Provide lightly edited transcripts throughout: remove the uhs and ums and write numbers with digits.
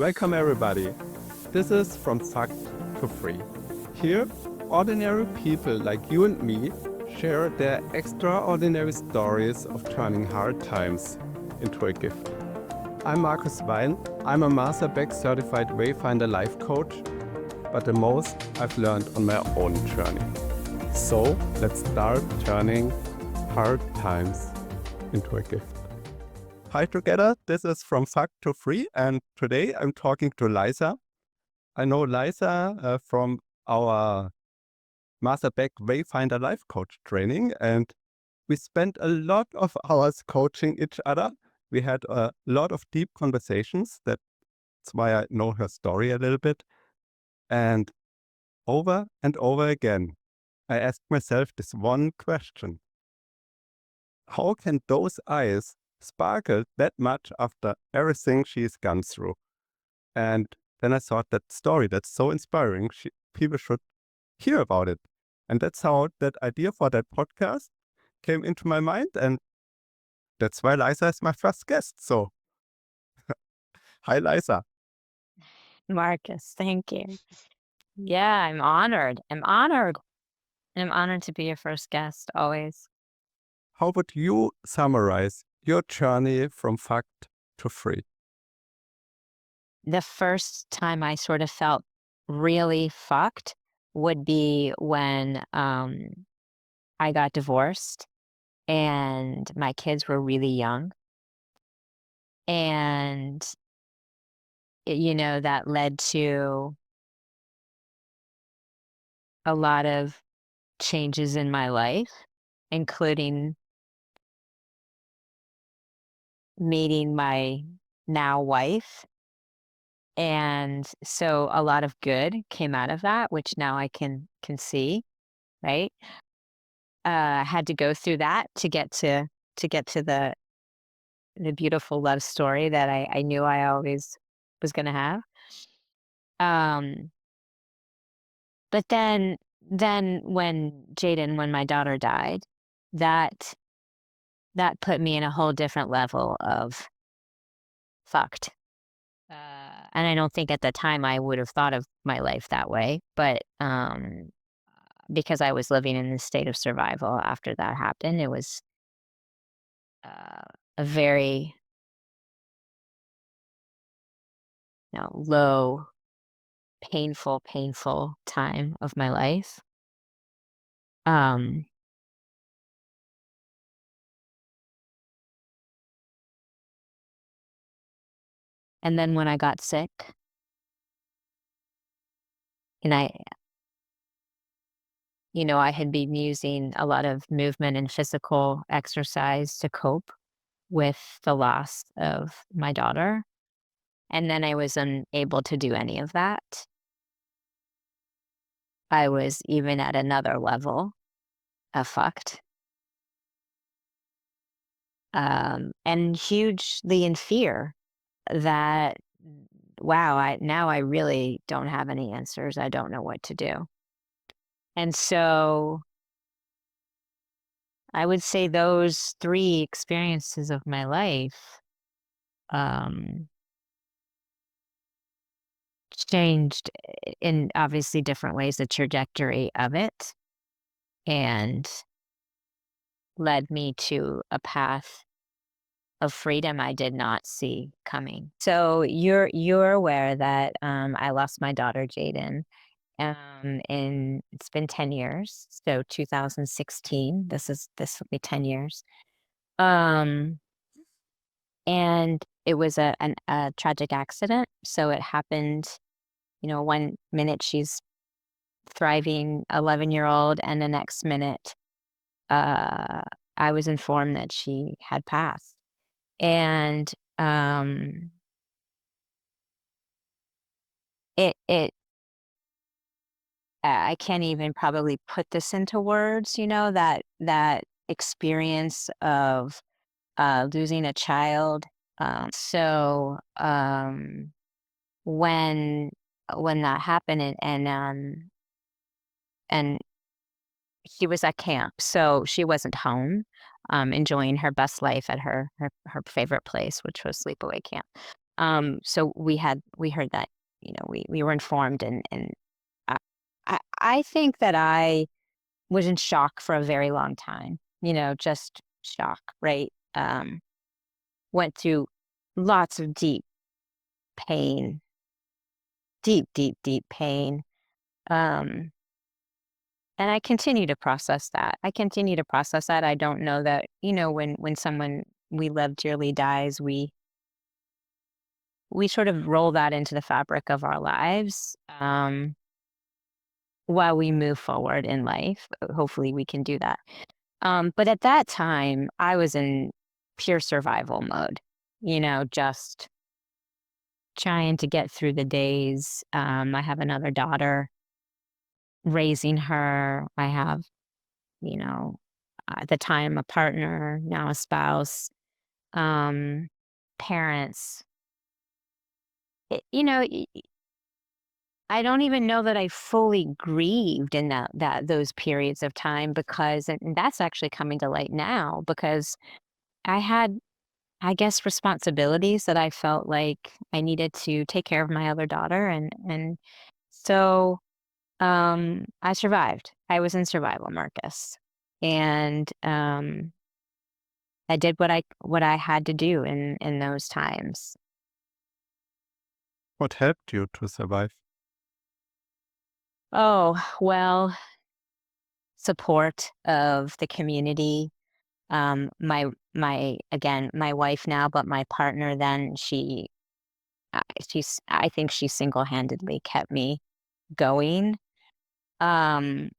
Welcome everybody. This is From Fact to Free. Here, ordinary people like you and me share their extraordinary stories of turning hard times into a gift. I'm Markus Wein. I'm a Master Beck certified Wayfinder life coach, but the most I've learned on my own journey. So let's start turning hard times into a gift. Hi together, this is From Fact to Free, and today I'm talking to Liza. I know Liza from our Master Beck Wayfinder life coach training, and we spent a lot of hours coaching each other. We had a lot of deep conversations. That's why I know her story a little bit. And over again, I asked myself this one question. How can those eyes sparkle that much after everything she's gone through? And then I thought that story, that's so inspiring, people should hear about it. And that's how that idea for that podcast came into my mind. And that's why Liza is my first guest. So, hi, Liza. Marcus, thank you. Yeah, I'm honored. I'm honored to be your first guest always. How would you summarize your journey from fact to free? The first time I sort of felt really fucked would be when I got divorced and my kids were really young. And, that led to a lot of changes in my life, including meeting my now wife. And so a lot of good came out of that, which now I can see, right? I had to go through that to get to the beautiful love story that I knew I always was gonna have. Um, but then when my daughter died, that that put me in a whole different level of fucked. And I don't think at the time I would have thought of my life that way, but because I was living in this state of survival after that happened, it was uh, a very low, painful time of my life. Um, and then when I got sick, and I had been using a lot of movement and physical exercise to cope with the loss of my daughter. And then I was unable to do any of that. I was even at another level of fucked. And hugely in fear that, wow, I really don't have any answers. I don't know what to do. And so I would say those three experiences of my life um, changed in obviously different ways the trajectory of it and led me to a path of freedom I did not see coming. So you're aware that I lost my daughter Jadyn. And it's been 10 years. So 2016. This will be 10 years. Um, and it was a tragic accident. So it happened, one minute she's thriving 11-year-old, and the next minute uh I was informed that she had passed. And it I can't even probably put this into words, that experience of losing a child. So when that happened, and she was at camp, so she wasn't home, enjoying her best life at her favorite place, which was sleepaway camp. So we heard that, we were informed, and I I think that I was in shock for a very long time, just shock, right? Went through lots of deep pain, deep, deep, deep pain. Um, and I continue to process that. I continue to process that. I don't know that, when someone we love dearly dies, we sort of roll that into the fabric of our lives, while we move forward in life. Hopefully we can do that. But at that time, I was in pure survival mode, just trying to get through the days. I have another daughter, raising her. I have, you know, at the time, a partner, now a spouse, um, parents. I don't even know that I fully grieved in those periods of time, because, and that's actually coming to light now, because I had, I guess, responsibilities that I felt like I needed to take care of my other daughter, and so I survived. I was in survival, Marcus, and I did what I had to do in those times. What helped you to survive? Oh, well, support of the community. My wife now, but my partner then, I think she single-handedly kept me going. Um,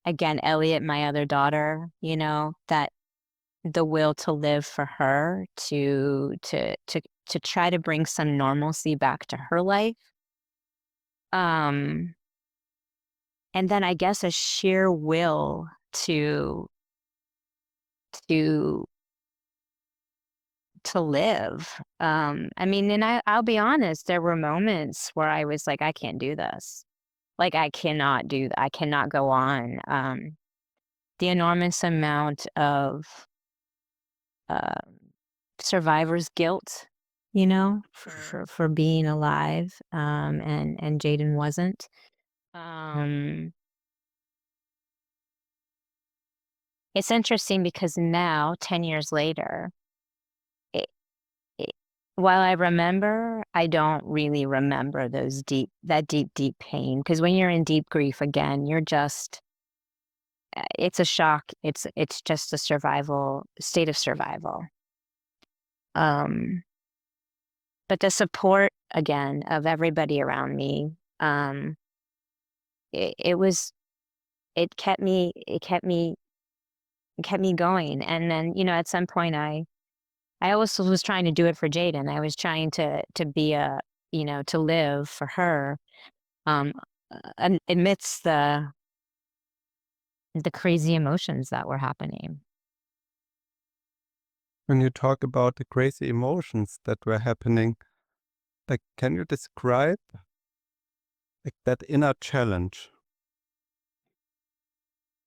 Again, Elliot, my other daughter, that the will to live for her, to try to bring some normalcy back to her life. Um, and then I guess a sheer will to to live. I mean, and I'll be honest, there were moments where I was like, I can't do this. Like, I cannot do that. I cannot go on. The enormous amount of um, survivor's guilt, for being alive, and Jadyn wasn't. Um, it's interesting because now, 10 years later, it, it, while I remember, I don't really remember that deep, deep pain. Because when you're in deep grief, again, you're just, it's a shock. It's just a state of survival. Um, but the support, again, of everybody around me, um, it was, it kept me going. And then, at some point, I also was trying to do it for Jadyn. I was trying to be to live for her, um, amidst the crazy emotions that were happening. When you talk about the crazy emotions that were happening, like, can you describe like that inner challenge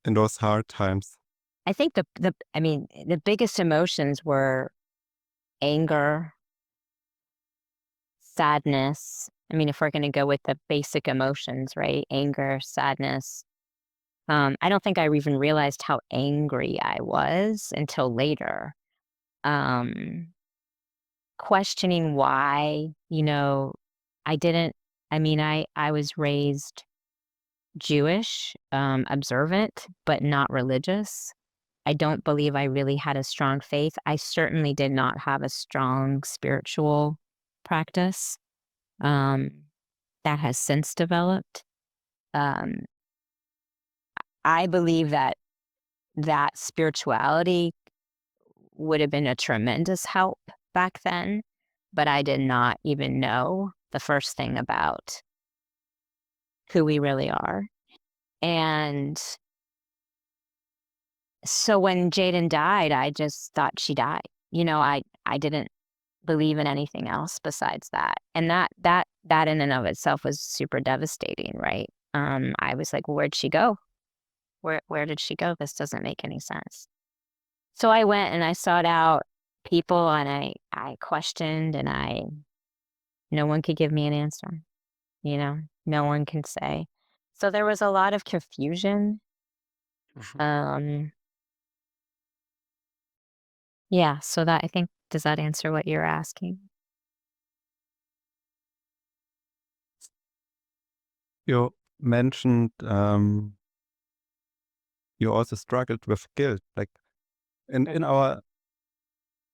in those hard times? I think I mean, the biggest emotions were anger, sadness. I mean, if we're going to go with the basic emotions, right? Anger, sadness. I don't think I even realized how angry I was until later. Um, Questioning why, I didn't, I mean, I was raised Jewish, observant, but not religious. I don't believe I really had a strong faith. I certainly did not have a strong spiritual practice, um, that has since developed. Um, I believe that spirituality would have been a tremendous help back then, but I did not even know the first thing about who we really are. And so when Jadyn died, I just thought she died. I didn't believe in anything else besides that. And that in and of itself was super devastating, right? I was like, where'd she go? Where did she go? This doesn't make any sense. So I went and I sought out people, and I questioned, and No one could give me an answer, no one can say. So there was a lot of confusion. Um, yeah, so that I think does that answer what you're asking? You mentioned you also struggled with guilt. Like in our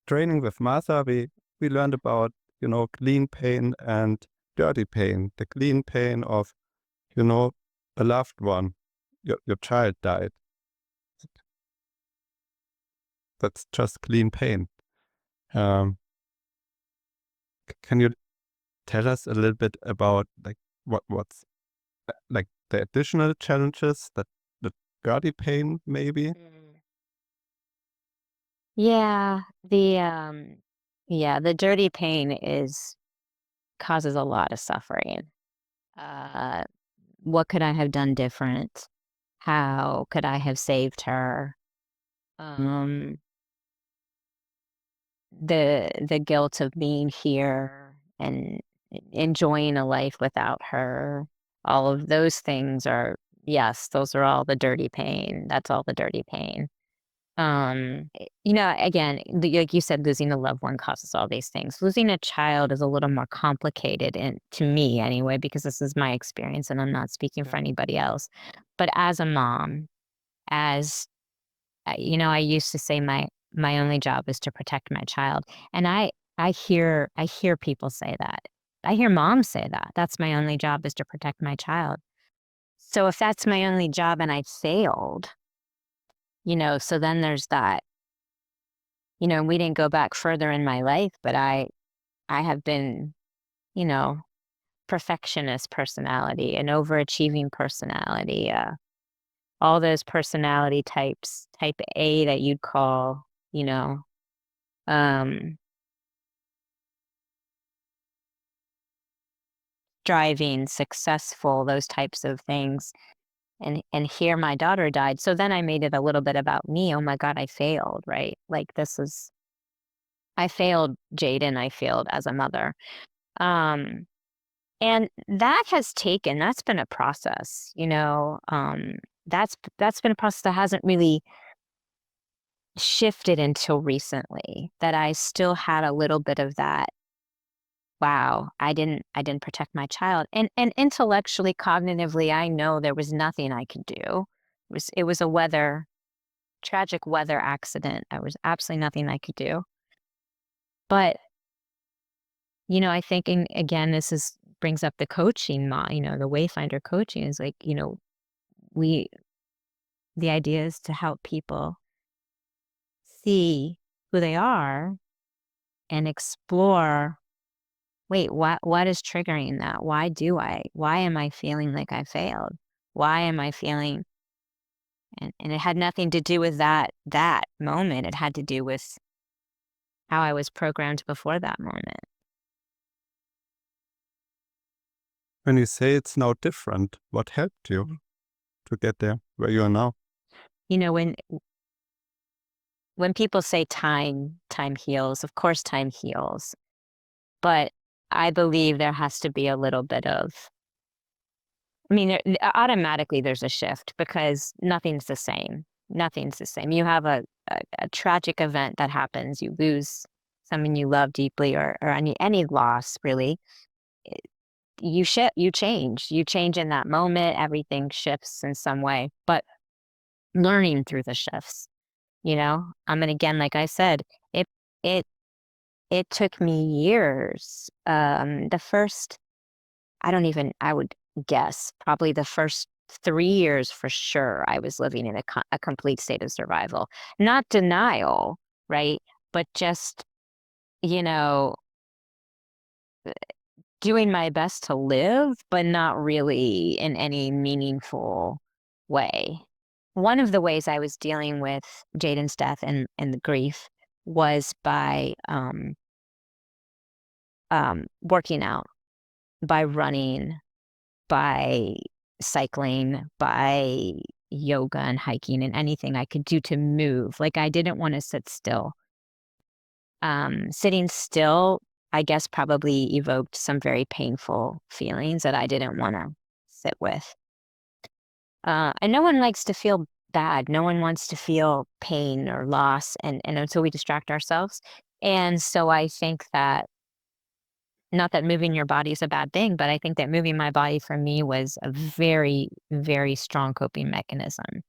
training with Martha, we learned about, clean pain and dirty pain. The clean pain of, a loved one, your child died. That's just clean pain. Um, can you tell us a little bit about like what's like the additional challenges that the dirty pain maybe? Yeah, the dirty pain is causes a lot of suffering. Uh, what could I have done different? How could I have saved her? Um, the guilt of being here and enjoying a life without her. All of those things are yes, those are all the dirty pain. That's all the dirty pain. Again, like you said, losing a loved one causes all these things. Losing a child is a little more complicated, and to me anyway, because this is my experience, and I'm not speaking for anybody else. But as a mom, as I used to say, my only job is to protect my child, and I hear people say that. I hear moms say that. That's my only job is to protect my child. So if that's my only job and I failed, so then there's that. We didn't go back further in my life, but I have been, you know, perfectionist personality, an overachieving personality, all those personality types, type A that you'd call, you know, um, driving, successful, those types of things. And here my daughter died. So then I made it a little bit about me. Oh my God, I failed, right? Like I failed Jadyn, I failed as a mother. Um, And that's been a process, that's been a process that hasn't really shifted until recently, that I still had a little bit of that, wow, I didn't protect my child. And intellectually, cognitively, I know there was nothing I could do. It was a tragic weather accident. There was absolutely nothing I could do. But, I think, and again, this is brings up the coaching, the Wayfinder coaching is like, we the idea is to help people see who they are and explore, wait, what is triggering that? Why am I feeling like I failed? Why am I feeling and it had nothing to do with that moment. It had to do with how I was programmed before that moment. When you say it's now different, what helped you to get there where you are now? You know, when people say time heals, of course time heals. But I believe there has to be a little bit of automatically there's a shift because nothing's the same. Nothing's the same. You have a tragic event that happens, you lose someone you love deeply or any loss really. It- you change in that moment, everything shifts in some way, but learning through the shifts, and again, like I said, it it it took me years. The first I would guess probably the first 3 years for sure, I was living in a complete state of survival. Not denial, right? But just, you know, doing my best to live, but not really in any meaningful way. One of the ways I was dealing with Jadyn's death and the grief was by, working out, by running, by cycling, by yoga and hiking and anything I could do to move. Like I didn't want to sit still. Sitting still, I guess probably evoked some very painful feelings that I didn't want to sit with. And no one likes to feel bad. No one wants to feel pain or loss, and until we distract ourselves. And so I think that, not that moving your body is a bad thing, but I think that moving my body for me was a very, very strong coping mechanism.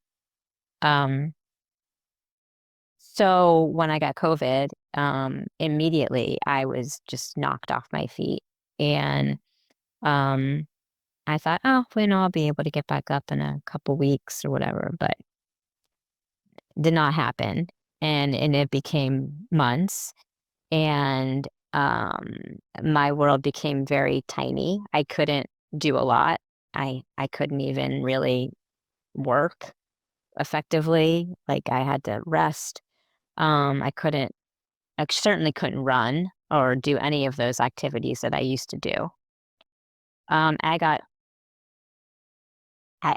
Um, so when I got COVID, immediately I was just knocked off my feet. And um, I thought, oh, I'll be able to get back up in a couple weeks or whatever, but did not happen. And it became months. And my world became very tiny. I couldn't do a lot. I couldn't even really work effectively. Like, I had to rest. I certainly couldn't run or do any of those activities that I used to do. I got I,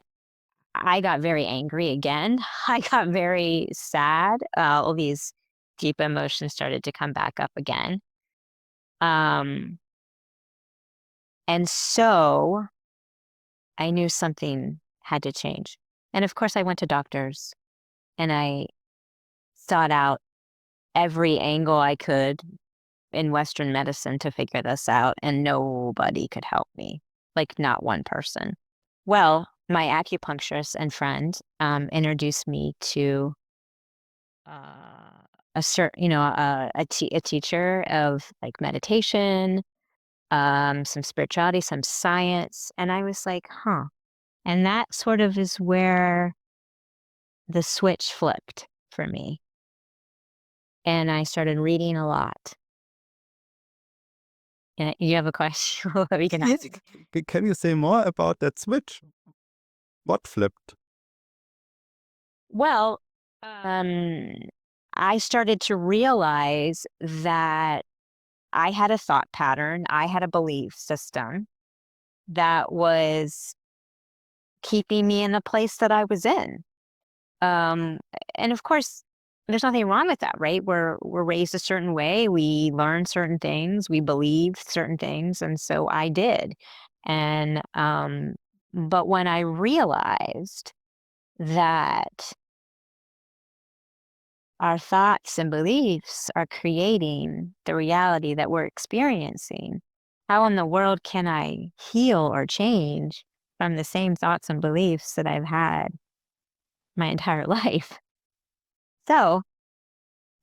I got very angry again. I got very sad. All these deep emotions started to come back up again. Um, and so I knew something had to change. And of course, I went to doctors and I sought out every angle I could in Western medicine to figure this out, and nobody could help me, like, not one person. Well, my acupuncturist and friend introduced me to a teacher of like meditation, some spirituality, some science, and I was like, huh. And that sort of is where the switch flipped for me. And I started reading a lot. And you have a question? We can Yes. ask. Can you say more about that switch? What flipped? Well, um, I started to realize that I had a thought pattern, I had a belief system that was keeping me in the place that I was in. Um, and of course, there's nothing wrong with that, right? We're raised a certain way, we learn certain things, we believe certain things, and so I did. And but when I realized that our thoughts and beliefs are creating the reality that we're experiencing, how in the world can I heal or change from the same thoughts and beliefs that I've had my entire life? So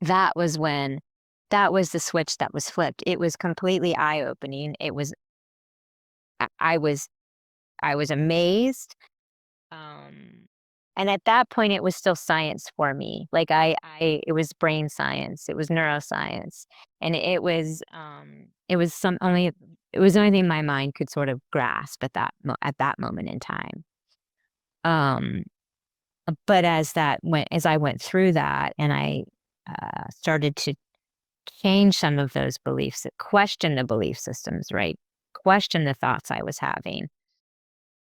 that was the switch that was flipped. It was completely eye-opening. I was amazed. Um, and at that point, it was still science for me. Like, it was brain science, it was neuroscience, and it was the only thing my mind could sort of grasp at that moment in time. Um, but as I went through that, and I started to change some of those beliefs, question the belief systems, right? Question the thoughts I was having.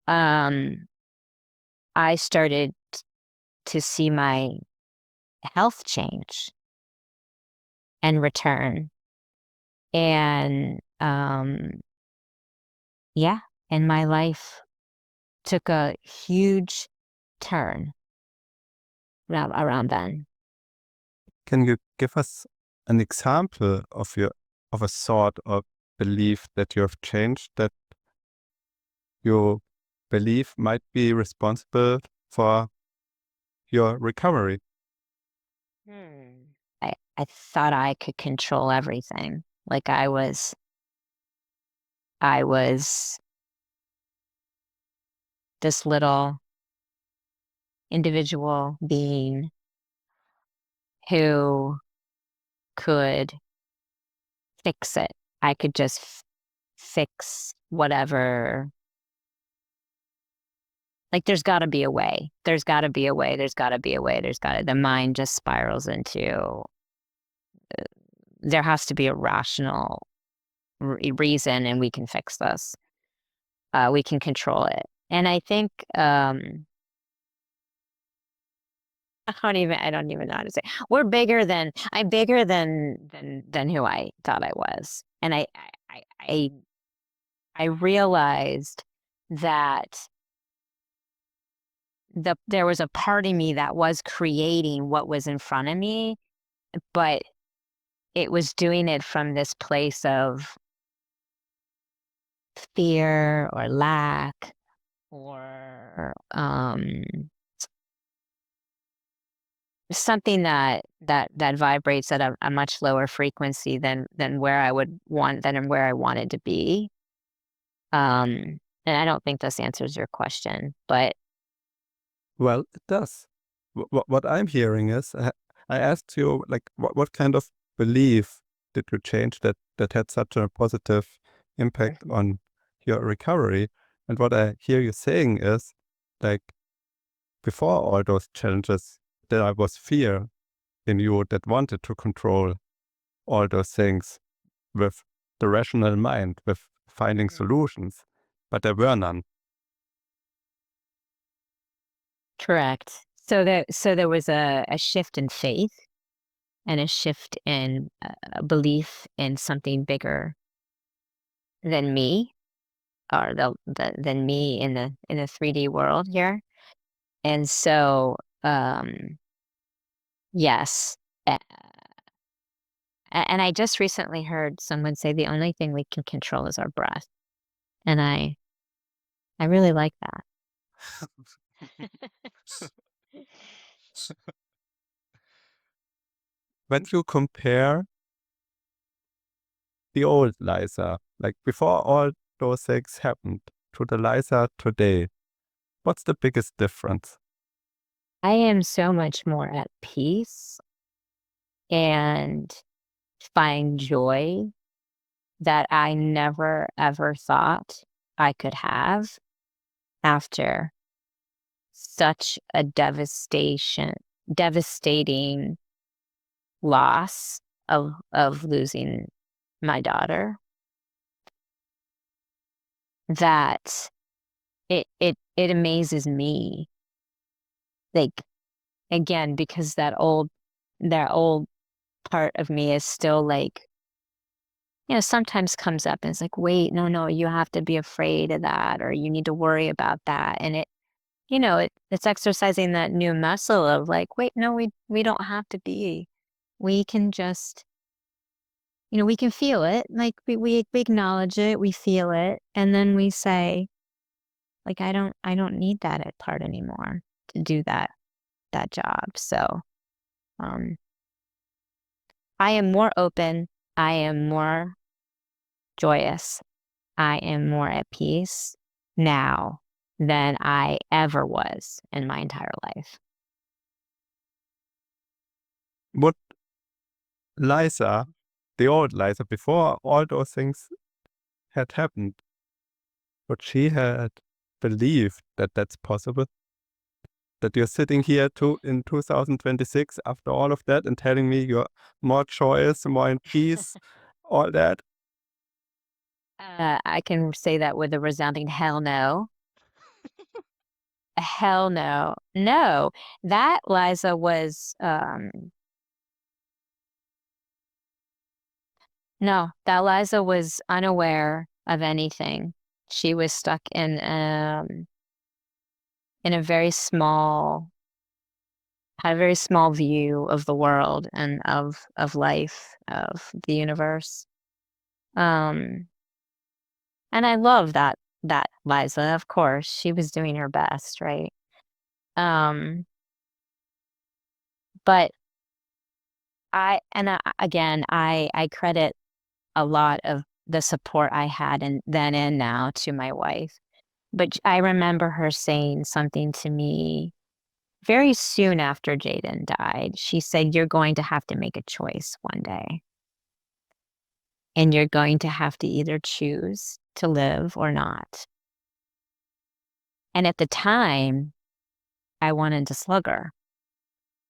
Um, I started to see my health change and return. And yeah, and my life took a huge turn around then. Can you give us an example of a thought or belief that you have changed that you believe might be responsible for your recovery? I thought I could control everything. Like, I was this little individual being who could fix it. I could just fix whatever. Like, there's got to be a way. There's got to be a way. There's got to be a way. The mind just spirals into, there has to be a rational reason, and we can fix this. We can control it. And I think I don't even know how to say. I'm bigger than who I thought I was. And I I realized that there was a part of me that was creating what was in front of me, but it was doing it from this place of fear or lack or something that vibrates at a much lower frequency than where I would want than where I wanted to be. And I don't think this answers your question, but Well, it does. What I'm hearing is, I asked you, like, what kind of belief did you change that had such a positive impact on your recovery? And what I hear you saying is, like, before all those challenges, there was fear in you that wanted to control all those things with the rational mind, with finding solutions, but there were none. correct. So there was a shift in faith and a shift in a belief in something bigger than me or than me in the 3D world here. And so yes. Uh, and I just recently heard someone say the only thing we can control is our breath. And I really like that. When you compare the old Liza, like before all those things happened, to the Liza today, what's the biggest difference? I am so much more at peace and find joy that I never ever thought I could have after such a devastating loss of losing my daughter, that it amazes me, like, again, because that old part of me is still like, sometimes comes up and it's like, wait, no, you have to be afraid of that, or you need to worry about that. And it's exercising that new muscle of like, wait, no, we don't have to be. We can just, we can feel it. Like we acknowledge it, we feel it, and then we say, like, I don't need that at part anymore to do that job. So um I am more open, I am more joyous, I am more at peace now than I ever was in my entire life. Would Liza, the old Liza, before all those things had happened, would she had believed that that's possible? That you're sitting here in 2026 after all of that and telling me you're more joyous, more in peace, all that? I can say that with a resounding hell no. Hell no. No. That Liza was no, that Liza was unaware of anything. She was stuck in a very small had a very small view of the world and of life, of the universe. Um and I love that Liza, of course. She was doing her best, right? Um but again, I credit a lot of the support I had and then and now to my wife. But I remember her saying something to me very soon after Jadyn died. She said, "You're going to have to make a choice one day, and you're going to have to either choose to live or not." And at the time, I wanted to slug her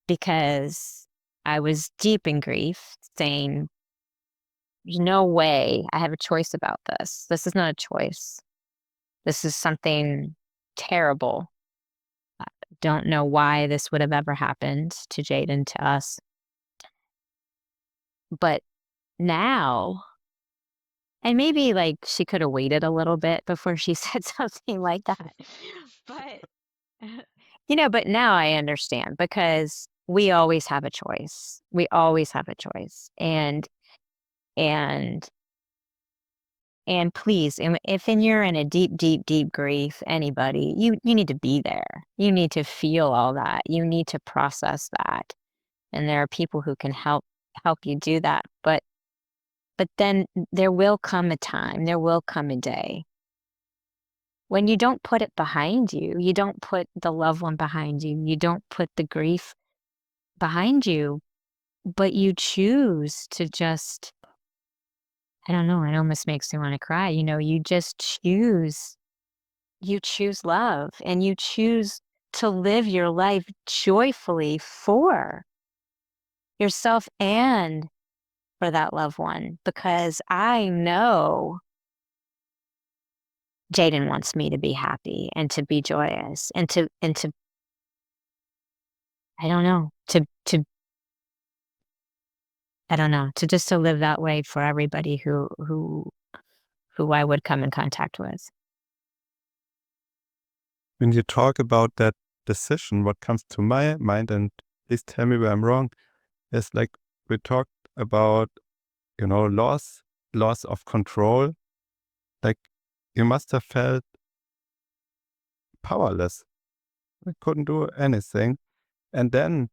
because I was deep in grief, saying, "There's no way I have a choice about this. This is not a choice. This is something terrible. don't know why this would have ever happened to Jadyn, to us. But now, and maybe, like, she could have waited a little bit before she said something like that. But, but now I understand because we always have a choice. We always have a choice. And and please, if you're in a deep, deep, deep grief, anybody, you need to be there. You need to feel all that. You need to process that. And there are people who can help you do that. But then there will come a time, there will come a day when you don't put it behind you. You don't put the loved one behind you. You don't put the grief behind you, but you choose to just, I don't know, it almost makes me want to cry. You just you choose love and you choose to live your life joyfully for yourself and for that loved one, because I know Jadyn wants me to be happy and to be joyous and to I don't know, to I don't know, to live that way for everybody who I would come in contact with. When you talk about that decision, what comes to my mind, and please tell me where I'm wrong, is like we talked about, loss of control. Like you must have felt powerless. We couldn't do anything. And then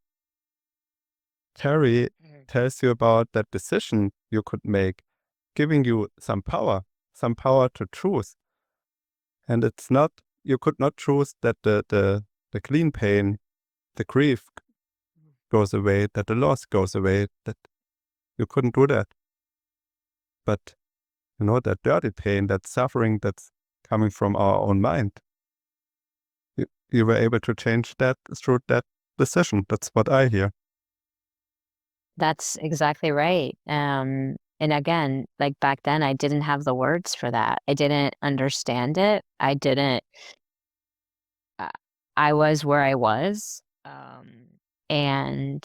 Terry tells you about that decision you could make, giving you some power to choose. And it's not, you could not choose that the clean pain, the grief goes away, that the loss goes away, that you couldn't do that. But, that dirty pain, that suffering that's coming from our own mind, you were able to change that through that decision. That's what I hear. That's exactly right. And again, like back then, I didn't have the words for that. I didn't understand it. I didn't. Uh, I was where I was, and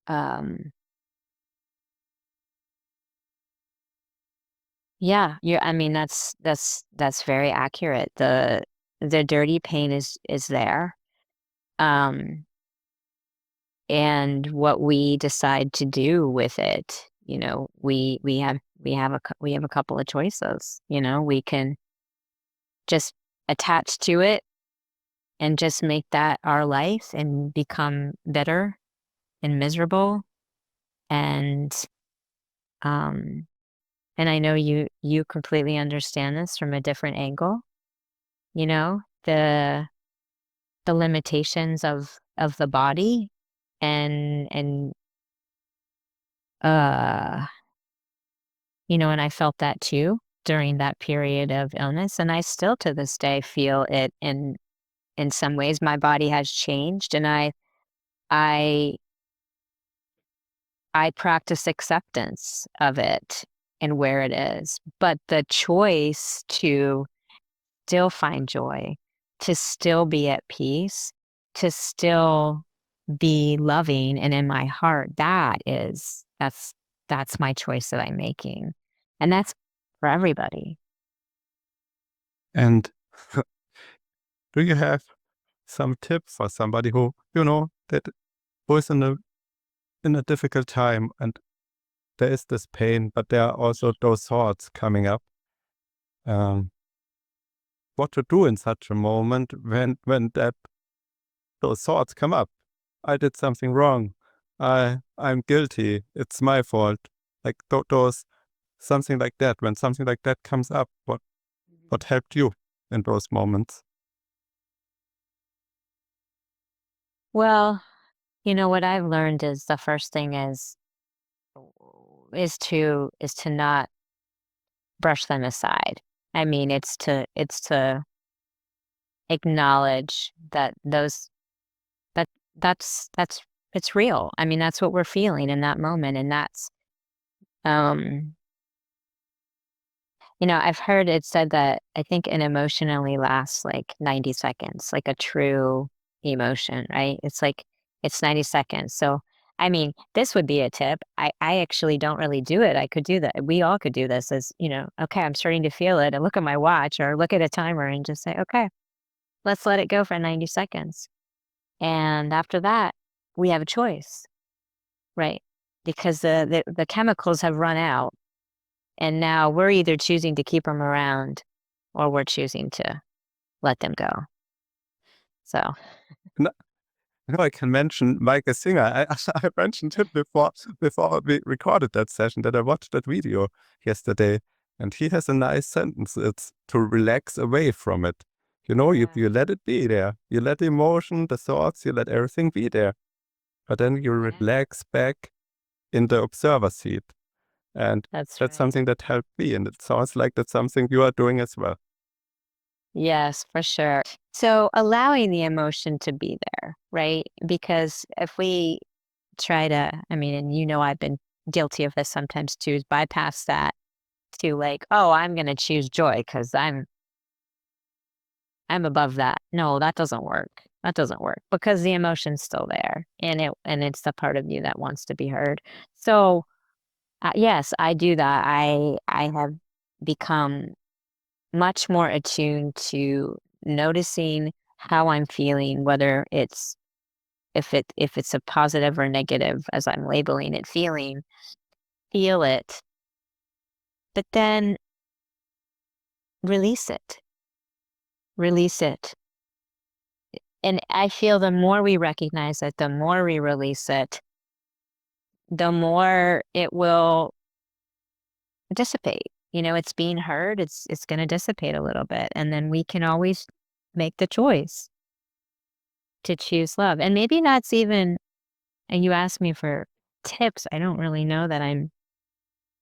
um, yeah, I mean, that's very accurate. The dirty pain is there, um, and what we decide to do with it, we have a couple of choices. We can just attach to it and just make that our life and become bitter and miserable. And um and I know you completely understand this from a different angle, you know, the the limitations of the body and uh and I felt that too during that period of illness, and I still to this day feel it in some ways. My body has changed, and I I practice acceptance of it and where it is, but the choice to still find joy, to still be at peace, to still be loving and in my heart, that's my choice that I'm making. And that's for everybody. And do you have some tip for somebody who, that was in a difficult time and there is this pain, but there are also those thoughts coming up? What to do in such a moment when those thoughts come up? I did something wrong. I'm guilty. It's my fault. Like those something like that. When something like that comes up, what helped you in those moments? Well, what I've learned is the first thing is to not brush them aside. I mean, it's to acknowledge that that that's it's real. I mean, that's what we're feeling in that moment, and um I've heard it said that I think an emotion only lasts like 90 seconds, like a true emotion, right? It's 90 seconds. So, I mean, this would be a tip. I actually don't really do it. I could do that. We all could do this as, okay, I'm starting to feel it and look at my watch or look at a timer and just say, okay, let's let it go for 90 seconds. And after that, we have a choice, right? Because the chemicals have run out and now we're either choosing to keep them around or we're choosing to let them go. So, No, no, I can mention Mike Singer. I mentioned him before we recorded that session that I watched that video yesterday. And he has a nice sentence. It's to relax away from it. You yeah, let it be there. You let the emotion, the thoughts, you let everything be there. But then you yeah, relax back in the observer seat. And that's that's right. something that helped me. And it sounds like that's something you are doing as well. Yes, for sure. So allowing the emotion to be there, right? Because if we try to, I mean, and I've been guilty of this sometimes too, is bypass that to like, oh, I'm going to choose joy because I'm above that. No, that doesn't work. That doesn't work because the emotion's still there and it's the part of you that wants to be heard. So, yes, I do that. I have become much more attuned to noticing how I'm feeling, whether it's if it's a positive or negative as I'm labeling it feeling, feel it, but then release it. Release it. And I feel the more we recognize it, the more we release it, the more it will dissipate. It's being heard, it's going to dissipate a little bit and then we can always make the choice to choose love. And maybe that's even and you asked me for tips. I don't really know that I'm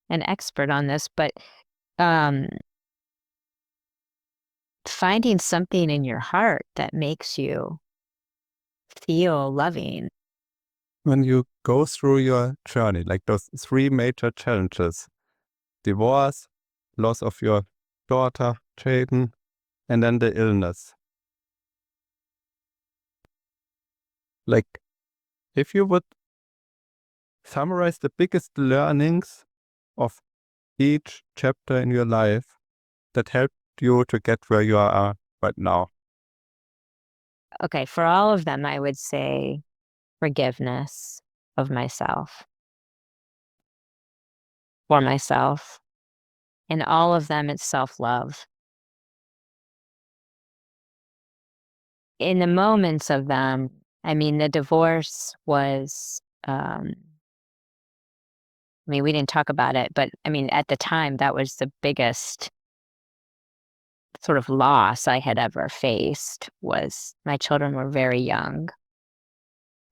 an expert on this, but um finding something in your heart that makes you feel loving. When you go through your journey, like those three major challenges, divorce, loss of your daughter, Jadyn, and then the illness. Like, if you would summarize the biggest learnings of each chapter in your life that helped you to get where you are right now. Okay, for all of them, I would say forgiveness of myself, for myself. In all of them, it's self love. In the moments of them, I mean, the divorce was, I mean, we didn't talk about it, but I mean, at the time, that was the biggest sort of loss I had ever faced was my children were very young.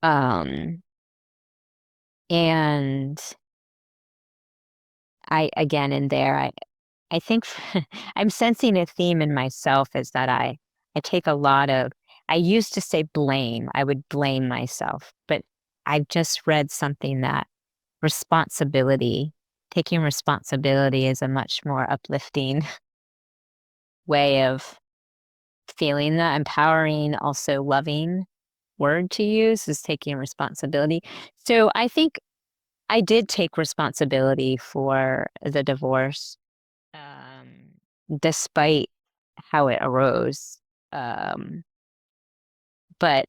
Um, and again, in there, I think I'm sensing a theme in myself is that I take a lot of, I used to say blame. I would blame myself, but I've just read something that responsibility, taking responsibility is a much more uplifting way of feeling that empowering, also loving word to use is taking responsibility. So I think I did take responsibility for the divorce, despite how it arose. Um, but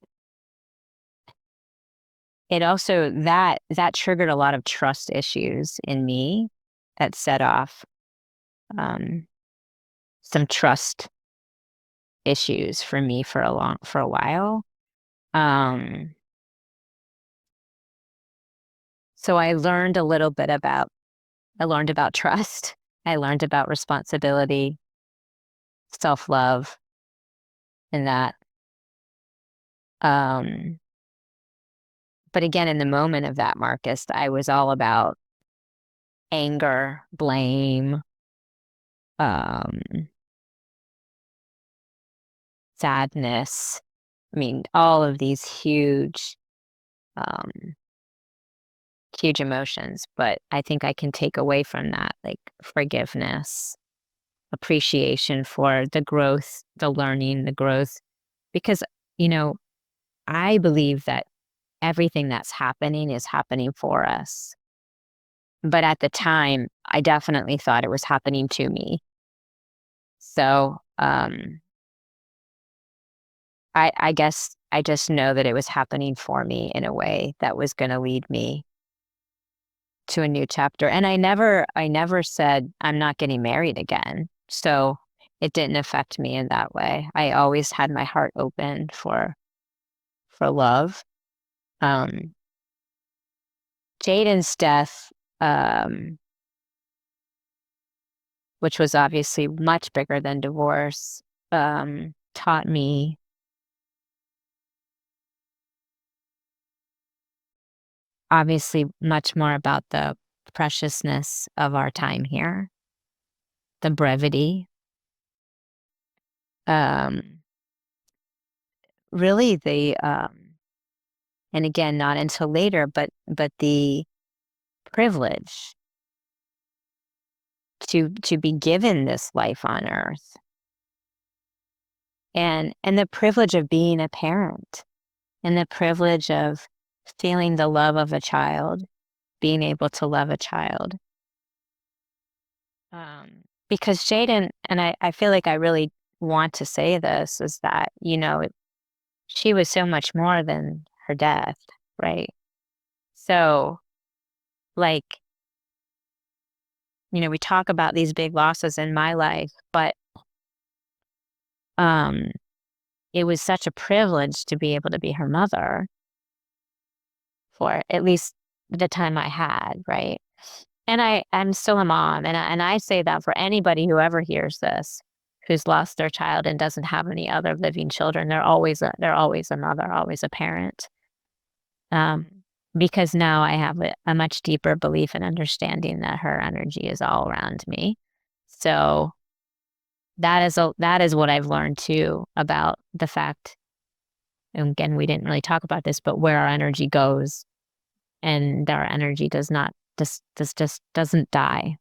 it also that triggered a lot of trust issues in me that set off um, some trust issues for me for a while. Um, so I learned about trust. I learned about responsibility, self-love, and that. Um, but again, in the moment of that, Marcus, I was all about anger, blame, um, sadness. I mean, all of these um, huge emotions. But I think I can take away from that, like forgiveness, appreciation for the growth, the learning, the growth, because, you know, I believe that everything that's happening is happening for us. But at the time, I definitely thought it was happening to me. So, I guess I just know that it was happening for me in a way that was gonna lead me to a new chapter. And I never said I'm not getting married again. So it didn't affect me in that way. I always had my heart open for love. Um, Jadyn's death, um, which was obviously much bigger than divorce, taught me obviously much more about the preciousness of our time here, the brevity, um, really and again, not until later, but the privilege to be given this life on earth, and the privilege of being a parent, and the privilege of feeling the love of a child, being able to love a child. Because Jadyn, and I feel like I really want to say this, is that, she was so much more than her death, right? So, like, we talk about these big losses in my life, but um, it was such a privilege to be able to be her mother for at least the time I had, right? And I'm still a mom, and I say that for anybody who ever hears this, who's lost their child and doesn't have any other living children, they're always a mother, always a parent. Um, because now I have a much deeper belief and understanding that her energy is all around me. So that is what I've learned too about the fact, and again, we didn't really talk about this, but where our energy goes, and our energy does not just doesn't die.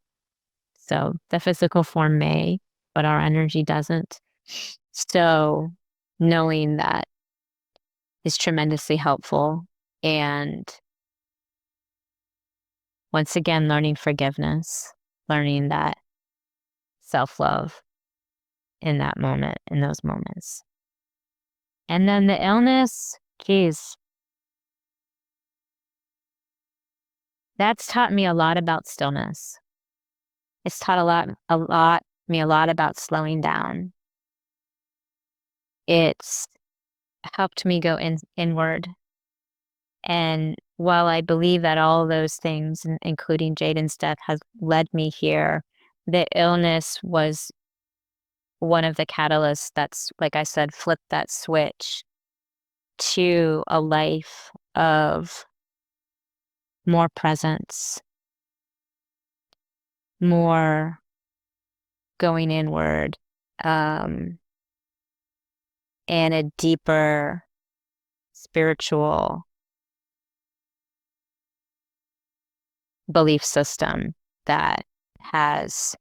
So the physical form may, but our energy doesn't. So knowing that is tremendously helpful. And once again, learning forgiveness, learning that self love in that moment, in those moments. And then the illness, geez, that's taught me a lot about stillness. It's taught me a lot about slowing down. It's helped me go inward. And while I believe that all of those things, including Jadyn's death, has led me here, the illness was one of the catalysts that's, like I said, flipped that switch to a life of more presence, more going inward, um, and a deeper spiritual belief system that has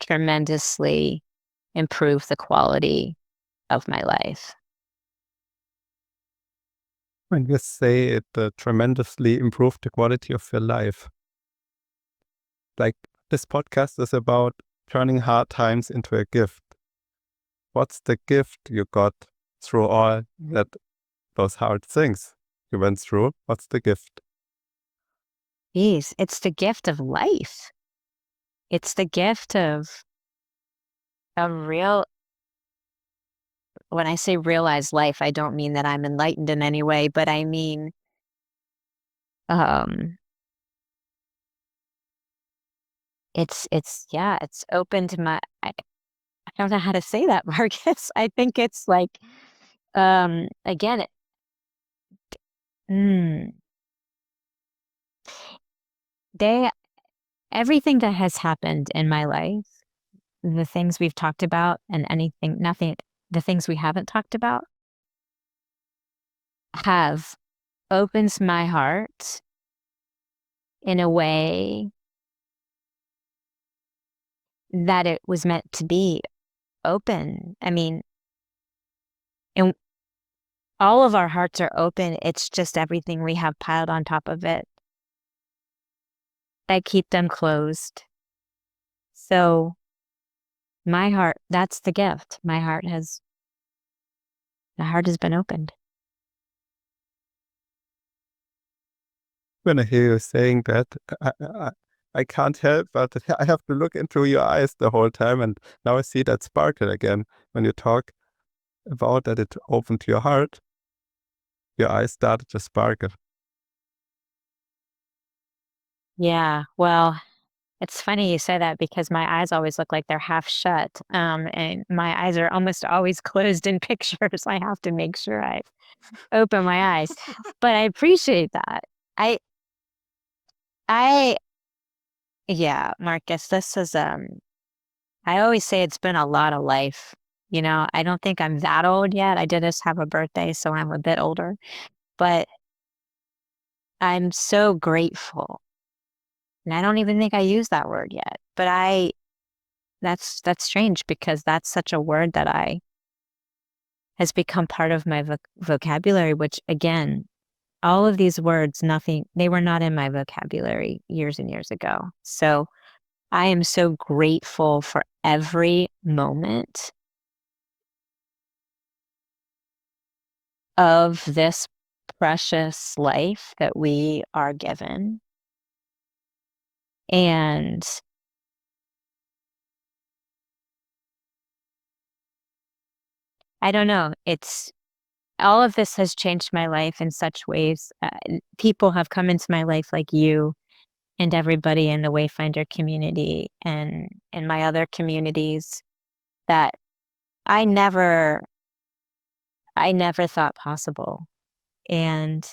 tremendously improved the quality of my life. When you say it tremendously improved the quality of your life, like this podcast is about turning hard times into a gift. What's the gift you got through all those hard things you went through? What's the gift? Geez, it's the gift of life. It's the gift of a real, when I say realized life, I don't mean that I'm enlightened in any way, but I mean, um, yeah, it's opened I don't know how to say that, Marcus. I think it's like, again, mm, they, everything that has happened in my life, the things we've talked about, and the things we haven't talked about, have opened my heart in a way that it was meant to be open. I mean, and all of our hearts are open. It's just everything we have piled on top of it that keep them closed. So my heart, that's the gift. The heart has been opened. When I hear you saying that, I can't help but I have to look into your eyes the whole time, and now I see that sparkle again. When you talk about that it opened your heart, your eyes started to sparkle. Yeah, well, it's funny you say that because my eyes always look like they're half shut, and my eyes are almost always closed in pictures. I have to make sure I open my eyes, but I appreciate that. I I yeah, Marcus, this is, I always say it's been a lot of life. I don't think I'm that old yet. I did just have a birthday, so I'm a bit older, but I'm so grateful. And I don't even think I use that word yet, but that's strange because that's such a word that has become part of my vocabulary, which again, all of these words, they were not in my vocabulary years and years ago. So I am so grateful for every moment of this precious life that we are given. And I don't know, all of this has changed my life in such ways. People have come into my life like you and everybody in the Wayfinder community and in my other communities that I never I never thought possible. And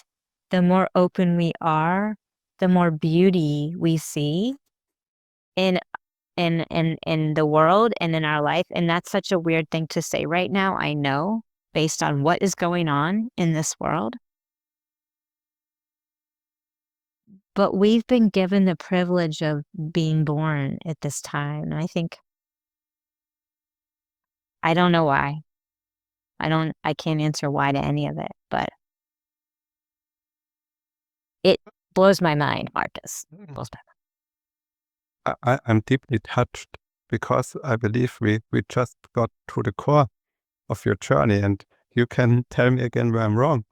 the more open we are, the more beauty we see in in the world and in our life. And that's such a weird thing to say right now, I know, based on what is going on in this world. But we've been given the privilege of being born at this time. And I don't know why. I can't answer why to any of it, but it blows my mind, Marcus. Blows I'm deeply touched because I believe we just got to the core of your journey, and you can tell me again where I'm wrong.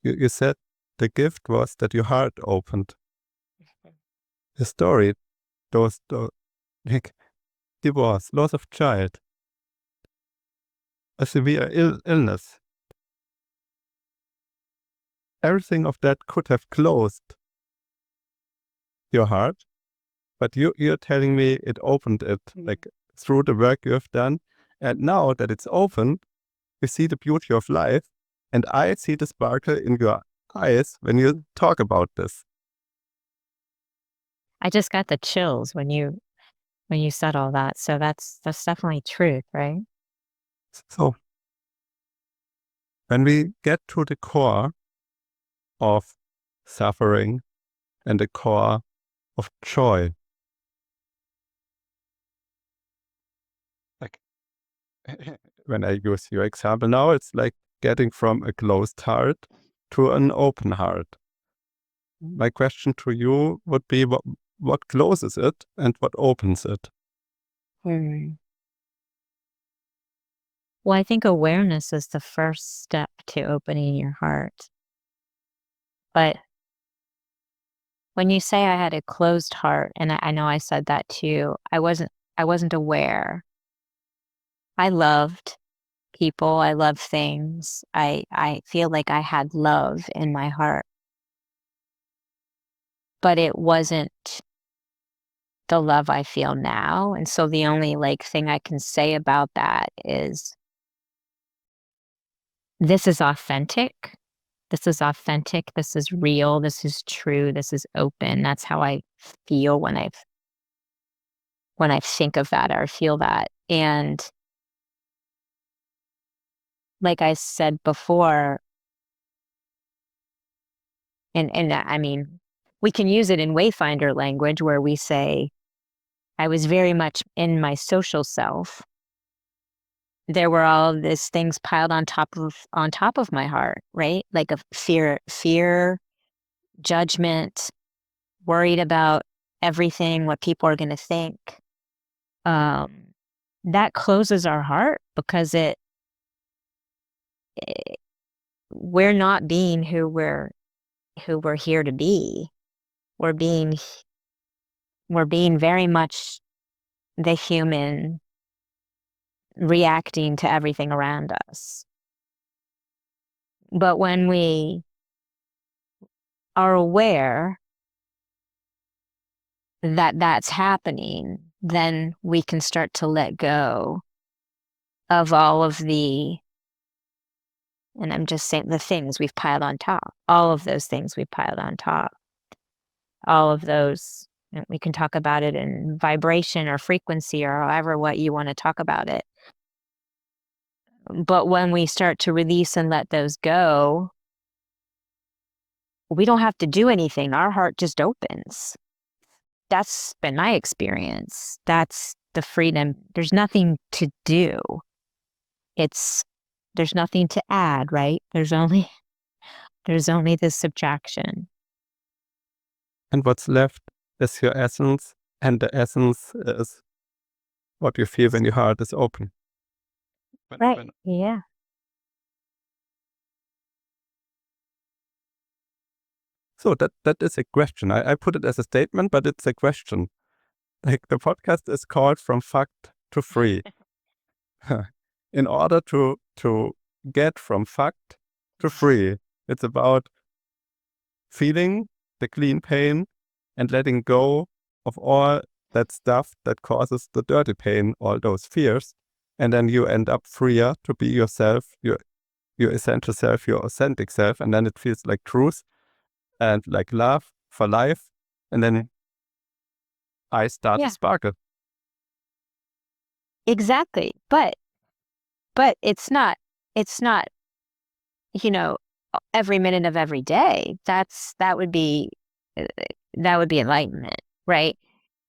You said the gift was that your heart opened. The story, those like divorce, loss of child, a severe illness, everything of that could have closed your heart, but you're telling me it opened it, like through the work you have done, and now that it's open, you see the beauty of life, and I see the sparkle in your eyes when you talk about this. I just got the chills when you said all that. So that's definitely truth, right? So when we get to the core of suffering and the core of joy, like when I use your example now, it's like getting from a closed heart to an open heart. My question to you would be what closes it and what opens it? Hmm. Well, I think awareness is the first step to opening your heart. But when you say I had a closed heart, and I know I said that too, I wasn't aware. I loved people, I loved things. I feel like I had love in my heart, but it wasn't the love I feel now. And so the only thing I can say about that is this is authentic. This is authentic. This is real. This is true. This is open. That's how I feel when I think of that or feel that. And like I said before, and I mean, we can use it in Wayfinder language where we say, I was very much in my social self. There were all these things piled on top of my heart, right? Like a fear, judgment, worried about everything, what people are going to think. Um, that closes our heart because we're not being who we're here to be. We're being very much the human reacting to everything around us. But when we are aware that that's happening, then we can start to let go of all of and I'm just saying the things we've piled on top, all of those things we've piled on top, all of those, we can talk about it in vibration or frequency or however what you want to talk about it. But when we start to release and let those go, we don't have to do anything. Our heart just opens. That's been my experience. That's the freedom. There's nothing to do. There's nothing to add, right? There's only this subtraction. And what's left is your essence, and the essence is what you feel when your heart is open. Right. Yeah. So that is a question. I put it as a statement, but it's a question. Like, the podcast is called From Fact to Free. In order to get from fact to free, it's about feeling the clean pain and letting go of all that stuff that causes the dirty pain, all those fears. And then you end up freer to be yourself, your essential self, your authentic self. And then it feels like truth and like love for life. And then I start to sparkle. Exactly. But it's not, every minute of every day. That would be enlightenment, right?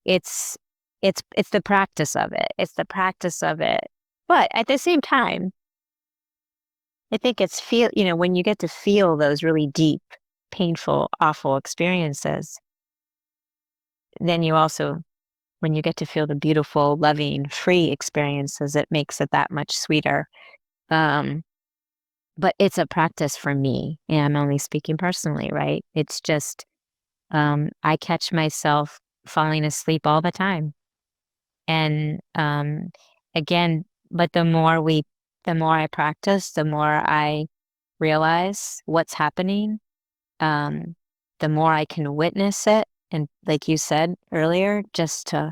It's the practice of it. It's the practice of it. But at the same time, I think it's when you get to feel those really deep, painful, awful experiences, then you also, when you get to feel the beautiful, loving, free experiences, it makes it that much sweeter. But it's a practice for me, and I'm only speaking personally, right? It's just, I catch myself falling asleep all the time. And, again, but the more I practice, the more I realize what's happening, um, the more I can witness it. And like you said earlier, just to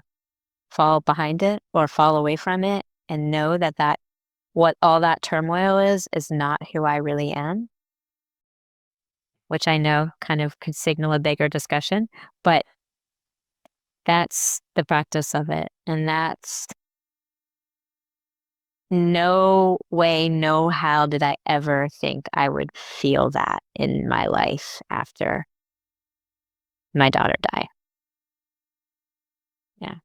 fall behind it or fall away from it and know that what all that turmoil is not who I really am, which I know kind of could signal a bigger discussion, but that's the practice of it. And that's no way, no how did I ever think I would feel that in my life after my daughter died. Yeah.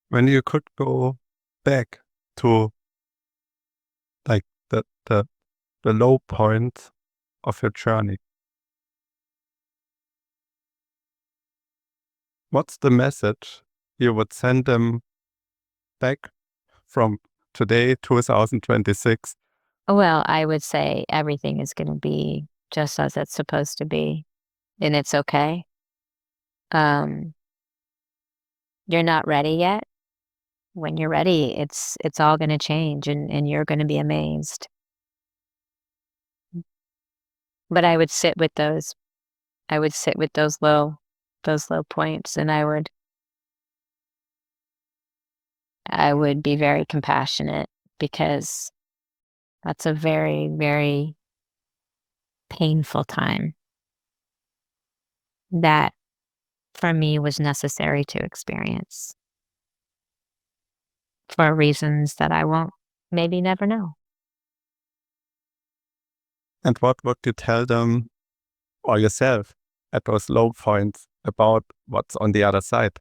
When you could go back to like the low point of your journey, what's the message you would send them back from today, 2026? Well, I would say everything is going to be just as it's supposed to be, and it's okay. Um, you're not ready yet. When you're ready, it's all going to change, and you're going to be amazed. But I would sit with those. I would sit with those low points, and I would be very compassionate because that's a very, very painful time that for me was necessary to experience for reasons that I won't maybe never know. And what would you tell them or yourself at those low points about what's on the other side?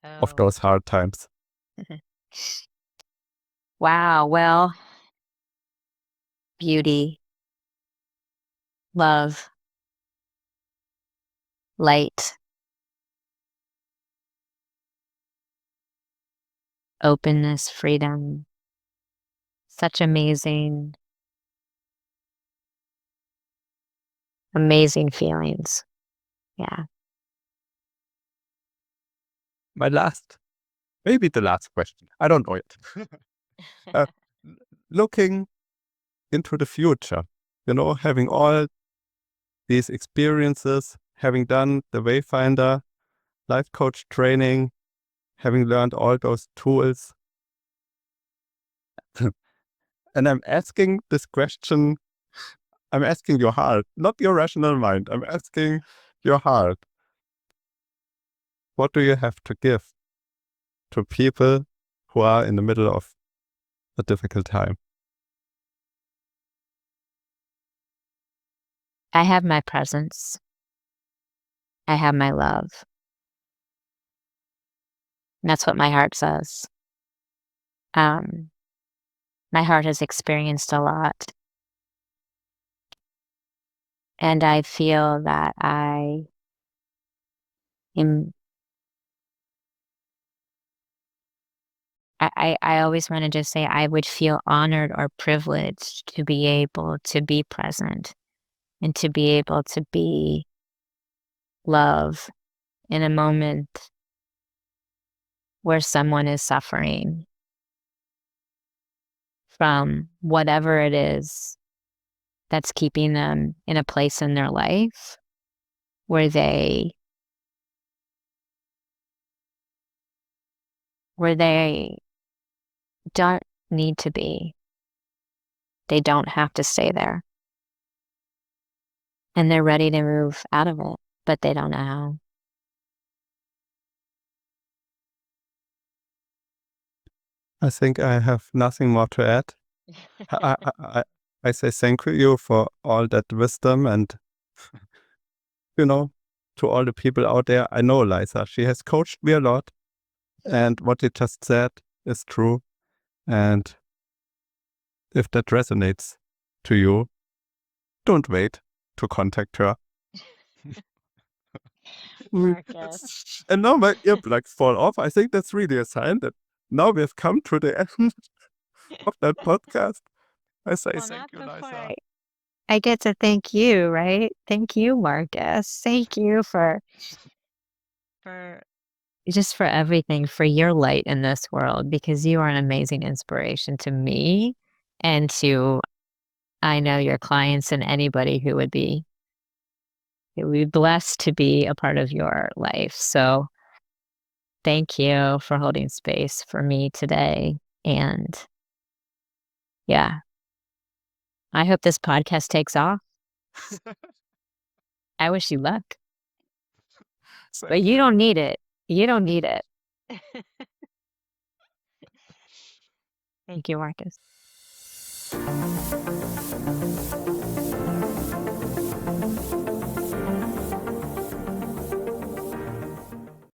of those hard times? Wow. Well, beauty, love, light, openness, freedom, such amazing, amazing feelings. Yeah. My last, maybe the last question. I don't know yet. uh, Looking into the future, having all these experiences, having done the Wayfinder life coach training, having learned all those tools. And I'm asking this question, I'm asking your heart, not your rational mind. I'm asking your heart. What do you have to give to people who are in the middle of a difficult time? I have my presence. I have my love. And that's what my heart says. My heart has experienced a lot. And I feel that I am, I always want to just say I would feel honored or privileged to be able to be present and to be able to be love in a moment where someone is suffering from whatever it is that's keeping them in a place in their life where they don't need to be. They don't have to stay there. And they're ready to move out of it, but they don't know how. I think I have nothing more to add. I say thank you for all that wisdom and, to all the people out there. I know Liza, she has coached me a lot. And what you just said is true. And if that resonates to you, don't wait to contact her. Marcus. And now my earplugs fall off. I think that's really a sign that now we have come to the end of that podcast. I say Well, thank not you, before Liza. I get to thank you, right? Thank you, Marcus. Thank you for just for everything, for your light in this world, because you are an amazing inspiration to me and to, I know, your clients and anybody who would be blessed to be a part of your life. So thank you for holding space for me today. And yeah, I hope this podcast takes off. I wish you luck, but you don't need it. You don't need it. Thank you, Marcus.